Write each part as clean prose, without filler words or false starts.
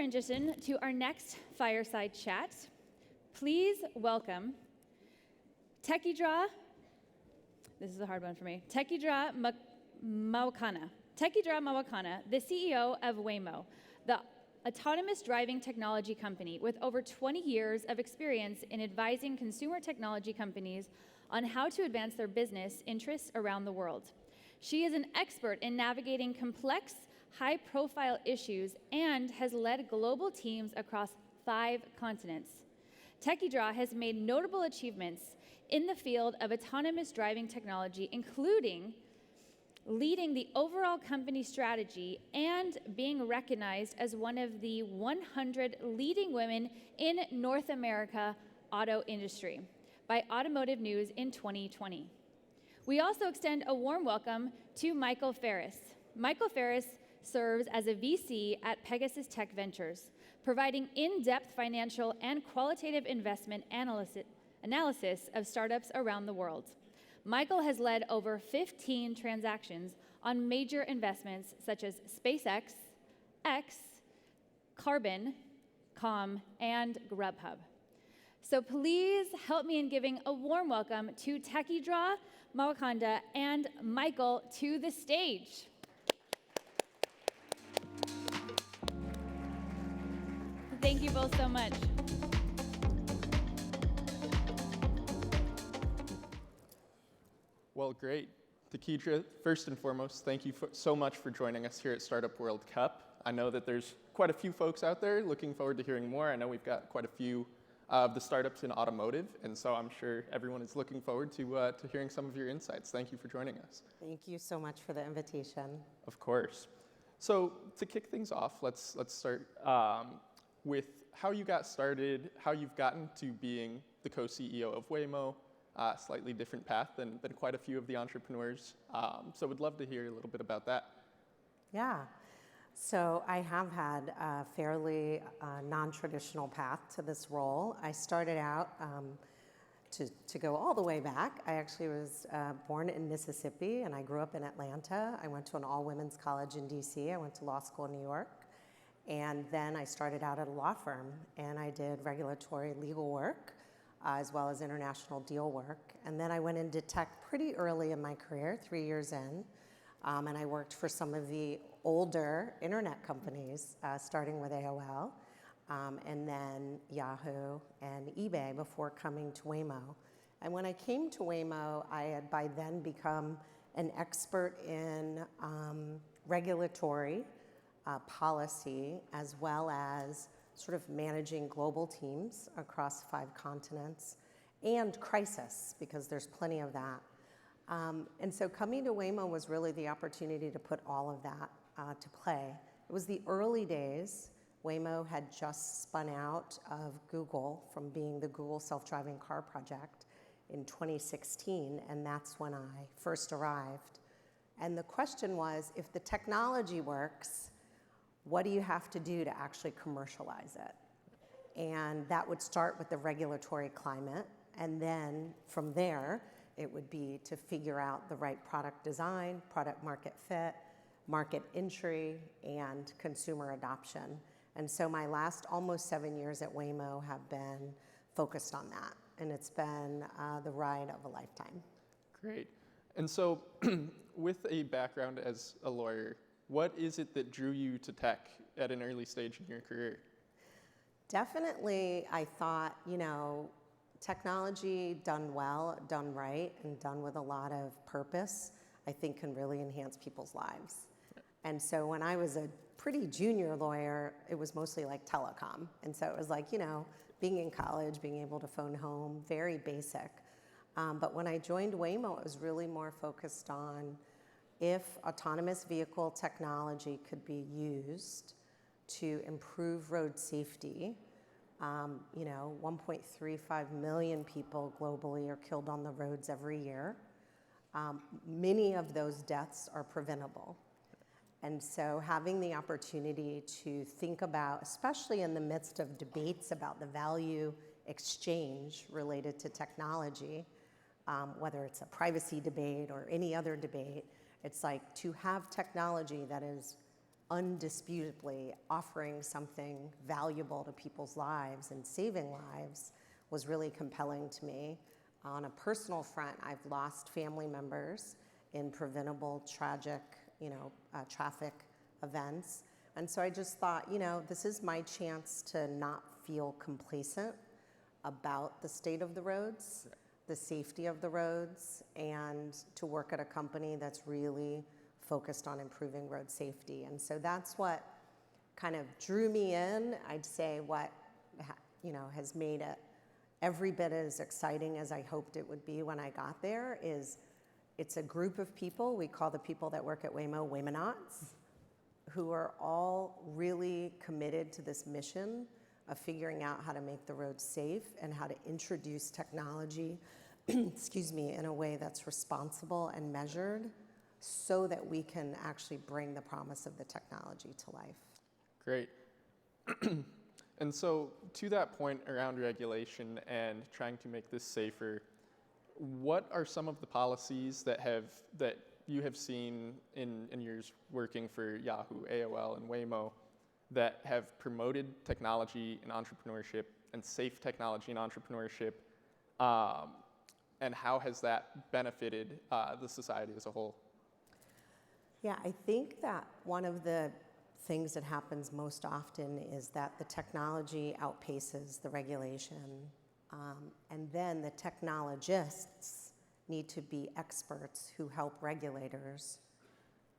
transition to our next Fireside chat, please welcome Tekedra, this is a hard one for me, Tekedra Mawakana. Tekedra Mawakana, the CEO of Waymo, the autonomous driving technology company with over 20 years of experience in advising consumer technology companies on how to advance their business interests around the world. She is an expert in navigating complex, high-profile issues and has led global teams across 5 continents. Tekedra has made notable achievements in the field of autonomous driving technology, including leading the overall company strategy and being recognized as one of the 100 leading women in North America auto industry by Automotive News in 2020. We also extend a warm welcome to Michael Farace. Michael Farace serves as a VC at Pegasus Tech Ventures, providing in-depth financial and qualitative investment analysis of startups around the world. Michael has led over 15 transactions on major investments such as SpaceX, X, Carbon, Com, and Grubhub. So please help me in giving a warm welcome to Tekedra Mawakana and Michael to the stage. Thank you both so much. Well, great. Tekedra, first and foremost, thank you so much for joining us here at Startup World Cup. I know that there's quite a few folks out there looking forward to hearing more. I know we've got quite a few of the startups in automotive, and so I'm sure everyone is looking forward to hearing some of your insights. Thank you for joining us. Thank you so much for the invitation. Of course. So to kick things off, let's start with how you got started, how you've gotten to being the co-CEO of Waymo, slightly different path than quite a few of the entrepreneurs. So would love to hear a little bit about that. Yeah. So I have had a fairly non-traditional path to this role. I started out, to go all the way back, I actually was born in Mississippi and I grew up in Atlanta. I went to an all-women's college in DC. I went to law school in New York. And then I started out at a law firm and I did regulatory legal work as well as international deal work. And then I went into tech pretty early in my career, 3 years in. And I worked for some of the older internet companies, starting with AOL, and then Yahoo and eBay before coming to Waymo. And when I came to Waymo, I had by then become an expert in regulatory policy, as well as sort of managing global teams across 5 continents, and crisis, because there's plenty of that. And so coming to Waymo was really the opportunity to put all of that to play. It was the early days. Waymo had just spun out of Google from being the Google self-driving car project in 2016, and that's when I first arrived. And the question was, if the technology works, what do you have to do to actually commercialize it? And that would start with the regulatory climate, and then from there, it would be to figure out the right product design, product market fit, market entry, and consumer adoption. And so my last almost 7 years at Waymo have been focused on that, and it's been the ride of a lifetime. Great. And so with a background as a lawyer, what is it that drew you to tech at an early stage in your career? Definitely, I thought, technology done well, done right, and done with a lot of purpose, I think can really enhance people's lives. And so when I was a pretty junior lawyer, it was mostly like telecom. And so it was like, being in college, being able to phone home, very basic. But when I joined Waymo, it was really more focused on if autonomous vehicle technology could be used to improve road safety. 1.35 million people globally are killed on the roads every year. Many of those deaths are preventable. And so having the opportunity to think about, especially in the midst of debates about the value exchange related to technology, whether it's a privacy debate or any other debate, it's like to have technology that is undisputably offering something valuable to people's lives and saving lives was really compelling to me. On a personal front, I've lost family members in preventable, tragic, traffic events. And so I just thought, this is my chance to not feel complacent about the state of the roads, the safety of the roads, and to work at a company that's really focused on improving road safety. And so that's what kind of drew me in. I'd say what has made it every bit as exciting as I hoped it would be when I got there is it's a group of people, we call the people that work at Waymo Waymonauts, who are all really committed to this mission of figuring out how to make the roads safe and how to introduce technology, in a way that's responsible and measured so that we can actually bring the promise of the technology to life. Great. And so to that point around regulation and trying to make this safer, what are some of the policies that you have seen in years working for Yahoo, AOL, and Waymo that have promoted technology and entrepreneurship and safe technology and entrepreneurship, and how has that benefited the society as a whole? Yeah, I think that one of the things that happens most often is that the technology outpaces the regulation, and then the technologists need to be experts who help regulators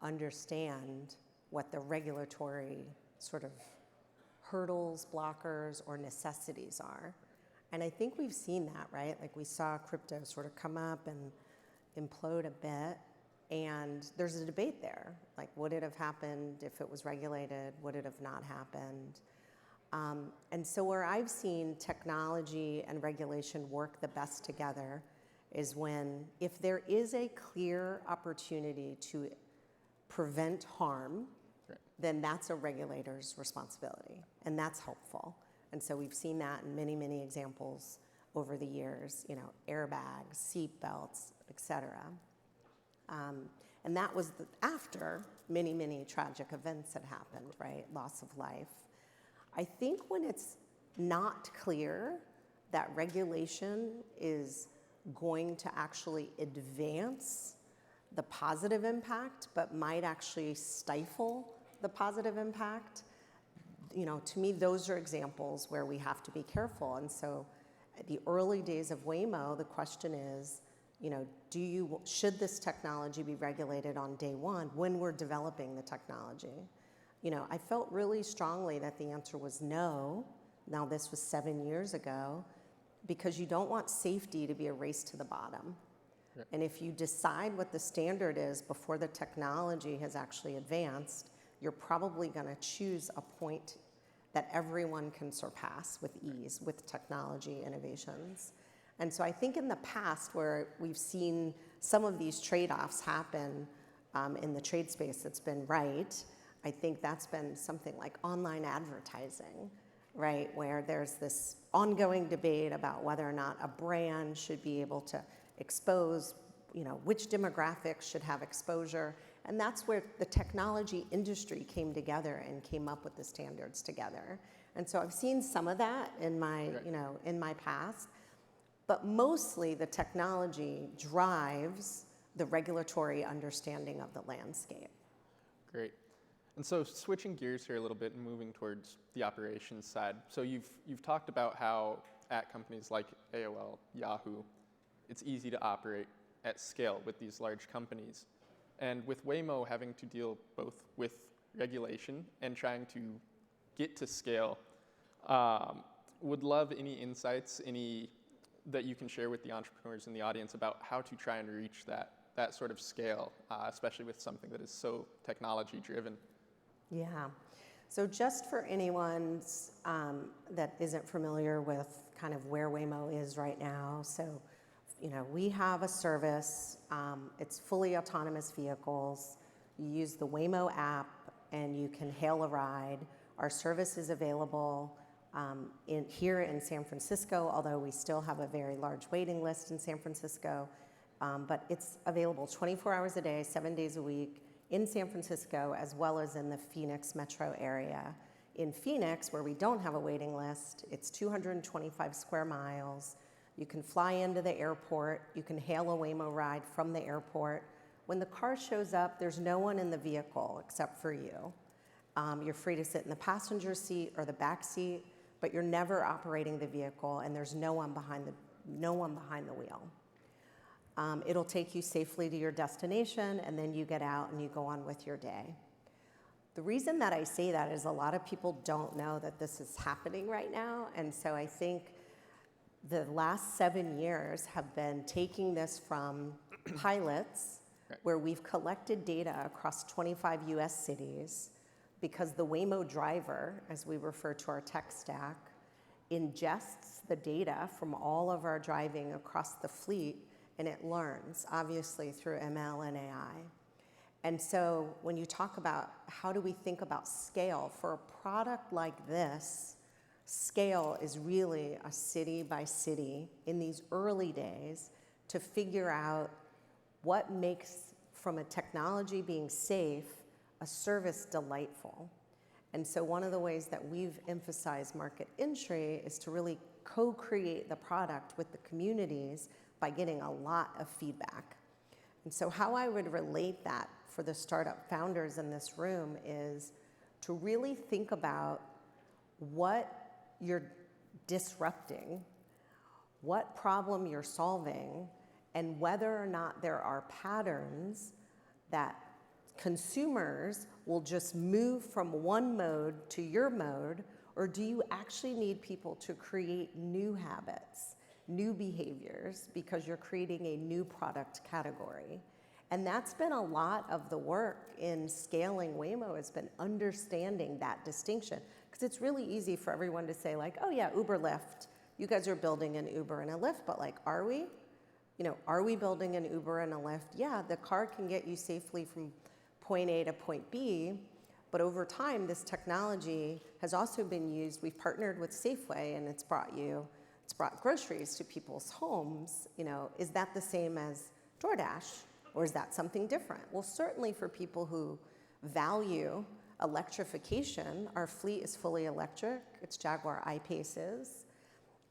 understand what the regulatory sort of hurdles, blockers, or necessities are. And I think we've seen that, right? Like we saw crypto sort of come up and implode a bit. And there's a debate there, like would it have happened if it was regulated? Would it have not happened? And so where I've seen technology and regulation work the best together is if there is a clear opportunity to prevent harm, right, then that's a regulator's responsibility, and that's helpful. And so we've seen that in many, many examples over the years, airbags, seat belts, et cetera. And that was after many, many tragic events had happened, right? Loss of life. I think when it's not clear that regulation is going to actually advance the positive impact, but might actually stifle the positive impact, to me, those are examples where we have to be careful. And so at the early days of Waymo, the question is, should this technology be regulated on day one when we're developing the technology? I felt really strongly that the answer was no. Now, this was 7 years ago, because you don't want safety to be a race to the bottom. Right. And if you decide what the standard is before the technology has actually advanced, you're probably going to choose a point that everyone can surpass with ease with technology innovations. And so I think in the past, where we've seen some of these trade-offs happen in the trade space that's been right, I think that's been something like online advertising, right? Where there's this ongoing debate about whether or not a brand should be able to expose, which demographics should have exposure. And that's where the technology industry came together and came up with the standards together. And so I've seen some of that in my, in my past. But mostly the technology drives the regulatory understanding of the landscape. Great. And so switching gears here a little bit and moving towards the operations side. So you've talked about how at companies like AOL, Yahoo, it's easy to operate at scale with these large companies. And with Waymo having to deal both with regulation and trying to get to scale, would love any insights, that you can share with the entrepreneurs in the audience about how to try and reach that sort of scale, especially with something that is so technology driven. Yeah. So just for anyone that isn't familiar with kind of where Waymo is right now, so we have a service. It's fully autonomous vehicles. You use the Waymo app and you can hail a ride. Our service is available here in San Francisco, although we still have a very large waiting list in San Francisco. But it's available 24 hours a day, 7 days a week. in San Francisco as well as in the Phoenix metro area. In Phoenix, where we don't have a waiting list, it's 225 square miles. You can fly into the airport. You can hail a Waymo ride from the airport. When the car shows up, there's no one in the vehicle except for you. You're free to sit in the passenger seat or the back seat, but you're never operating the vehicle, and there's no one behind the wheel. It'll take you safely to your destination, and then you get out and you go on with your day. The reason that I say that is a lot of people don't know that this is happening right now, and so I think the last 7 years have been taking this from pilots, where we've collected data across 25 US cities, because the Waymo driver, as we refer to our tech stack, ingests the data from all of our driving across the fleet, and it learns, obviously, through ML and AI. And so when you talk about how do we think about scale, for a product like this, scale is really a city by city in these early days to figure out what makes, from a technology being safe, a service delightful. And so one of the ways that we've emphasized market entry is to really co-create the product with the communities by getting a lot of feedback. And so how I would relate that for the startup founders in this room is to really think about what you're disrupting, what problem you're solving, and whether or not there are patterns that consumers will just move from one mode to your mode, or do you actually need people to create new habits, new behaviors, because you're creating a new product category? And that's been a lot of the work in scaling Waymo, has been understanding that distinction. Because it's really easy for everyone to say, like, oh yeah, Uber, Lyft, you guys are building an Uber and a Lyft, but like, are we? Are we building an Uber and a Lyft? Yeah, the car can get you safely from point A to point B, but over time, this technology has also been used. We've partnered with Safeway, and it's brought groceries to people's homes. Is that the same as DoorDash, or is that something different? Well, certainly for people who value electrification, our fleet is fully electric. It's Jaguar I-Paces.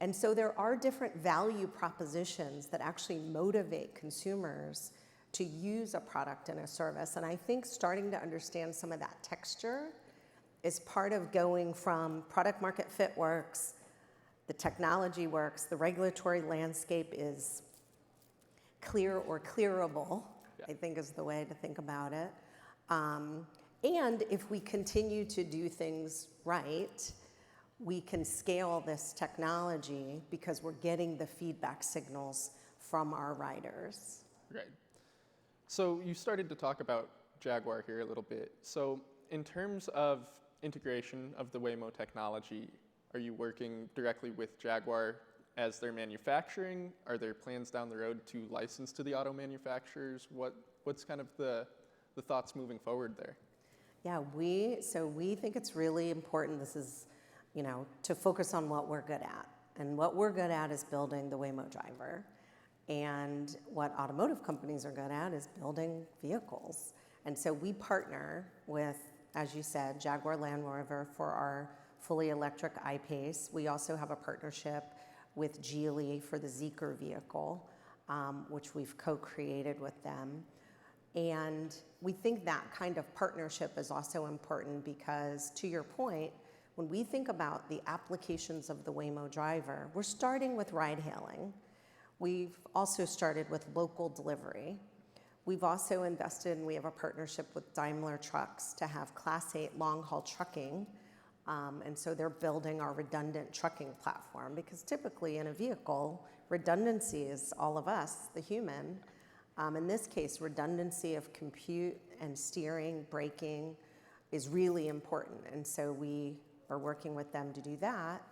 And so there are different value propositions that actually motivate consumers to use a product and a service. And I think starting to understand some of that texture is part of going from product market fit works, the technology works, the regulatory landscape is clear or clearable, I think is the way to think about it. And if we continue to do things right, we can scale this technology because we're getting the feedback signals from our riders. Right. So you started to talk about Jaguar here a little bit. So in terms of integration of the Waymo technology, are you working directly with Jaguar as they're manufacturing? Are there plans down the road to license to the auto manufacturers? What's kind of the thoughts moving forward there? Yeah, we think it's really important, this is, to focus on what we're good at. And what we're good at is building the Waymo driver. And what automotive companies are good at is building vehicles. And so we partner with, as you said, Jaguar Land Rover for our fully electric I-Pace. We also have a partnership with Geely for the Zeekr vehicle, which we've co-created with them. And we think that kind of partnership is also important because, to your point, when we think about the applications of the Waymo driver, we're starting with ride hailing. We've also started with local delivery. We've also invested, and we have a partnership with Daimler Trucks to have Class 8 long-haul trucking. And so they're building our redundant trucking platform because typically in a vehicle, redundancy is all of us, the human. In this case, redundancy of compute and steering, braking is really important. And so we are working with them to do that.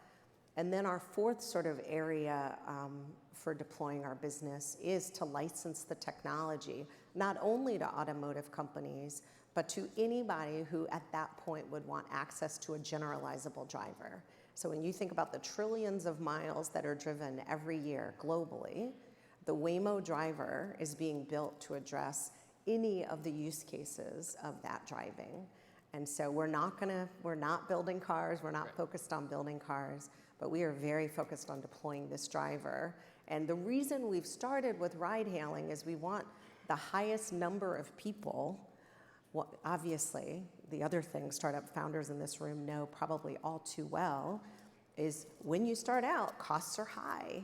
And then our fourth sort of area for deploying our business is to license the technology, not only to automotive companies, but to anybody who at that point would want access to a generalizable driver. So when you think about the trillions of miles that are driven every year globally, the Waymo driver is being built to address any of the use cases of that driving. And so we're not building cars, we're not focused on building cars, but we are very focused on deploying this driver. And the reason we've started with ride hailing is we want the highest number of people. Well, obviously, the other thing startup founders in this room know probably all too well is when you start out, costs are high.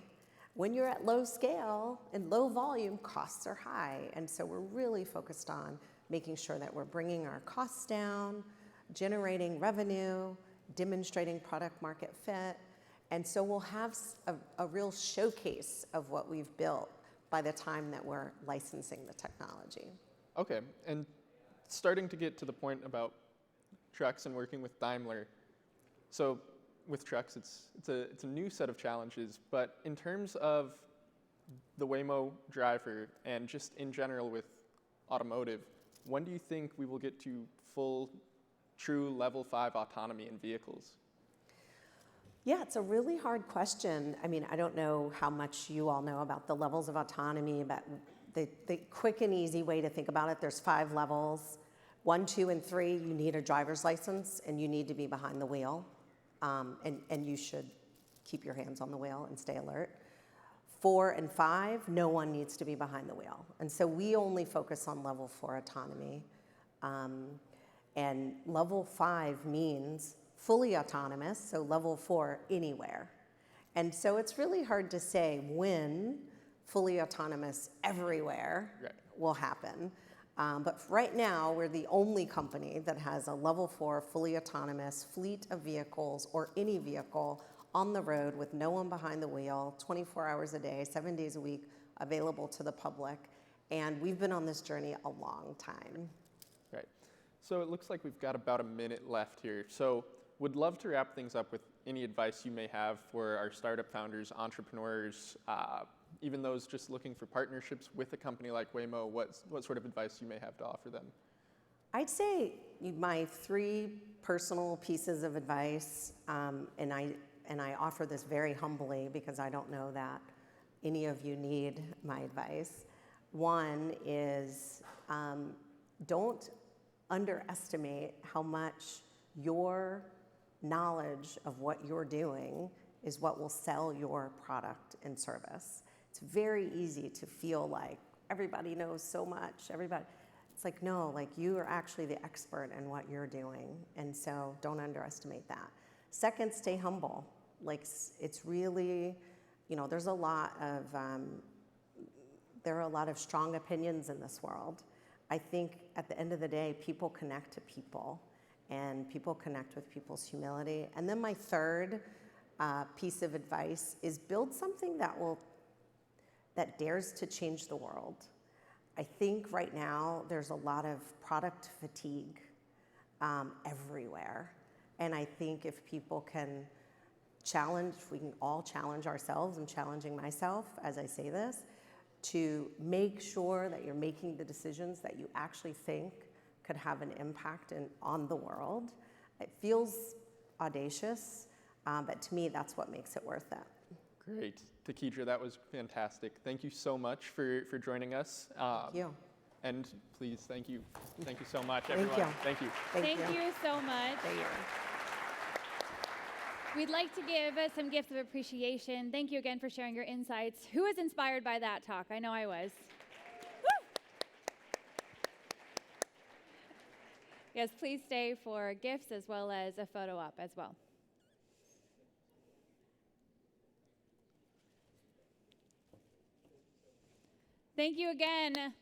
When you're at low scale and low volume, costs are high. And so we're really focused on making sure that we're bringing our costs down, generating revenue, demonstrating product market fit. And so we'll have a real showcase of what we've built by the time that we're licensing the technology. Okay, and starting to get to the point about trucks and working with Daimler. So with trucks, it's a new set of challenges, but in terms of the Waymo driver and just in general with automotive, when do you think we will get to full, true level 5 autonomy in vehicles? Yeah, it's a really hard question. I mean, I don't know how much you all know about the levels of autonomy, but the quick and easy way to think about it, there's 5 levels. 1, 2, and 3, you need a driver's license and you need to be behind the wheel. And you should keep your hands on the wheel and stay alert. 4 and 5, no one needs to be behind the wheel. And so we only focus on level 4 autonomy. And level 5 means fully autonomous, so level 4, anywhere. And so it's really hard to say when fully autonomous everywhere will happen. But right now, we're the only company that has a level 4 fully autonomous fleet of vehicles or any vehicle on the road with no one behind the wheel, 24 hours a day, 7 days a week, available to the public. And we've been on this journey a long time. Right. So it looks like we've got about a minute left here. So would love to wrap things up with any advice you may have for our startup founders, entrepreneurs, even those just looking for partnerships with a company like Waymo. What sort of advice you may have to offer them? I'd say my 3 personal pieces of advice, and I offer this very humbly because I don't know that any of you need my advice. One is don't underestimate how much your knowledge of what you're doing is what will sell your product and service. It's very easy to feel like everybody knows so much, it's like, no, like you are actually the expert in what you're doing. And so don't underestimate that. Second, stay humble. Like it's really, there are a lot of strong opinions in this world. I think at the end of the day, people connect to people and people connect with people's humility. And then my third piece of advice is build something that dares to change the world. I think right now there's a lot of product fatigue everywhere. And I think if people can we can all challenge ourselves. I'm challenging myself as I say this, to make sure that you're making the decisions that you actually think could have an impact on the world. It feels audacious, but to me, that's what makes it worth it. Great. Tekedra, that was fantastic. Thank you so much for joining us. Thank you. And please, thank you. Thank you so much, everyone. Thank you. Thank you. Thank you so much. There you are. We'd like to give some gifts of appreciation. Thank you again for sharing your insights. Who was inspired by that talk? I know I was. Woo! Yes, please stay for gifts as well as a photo op as well. Thank you again.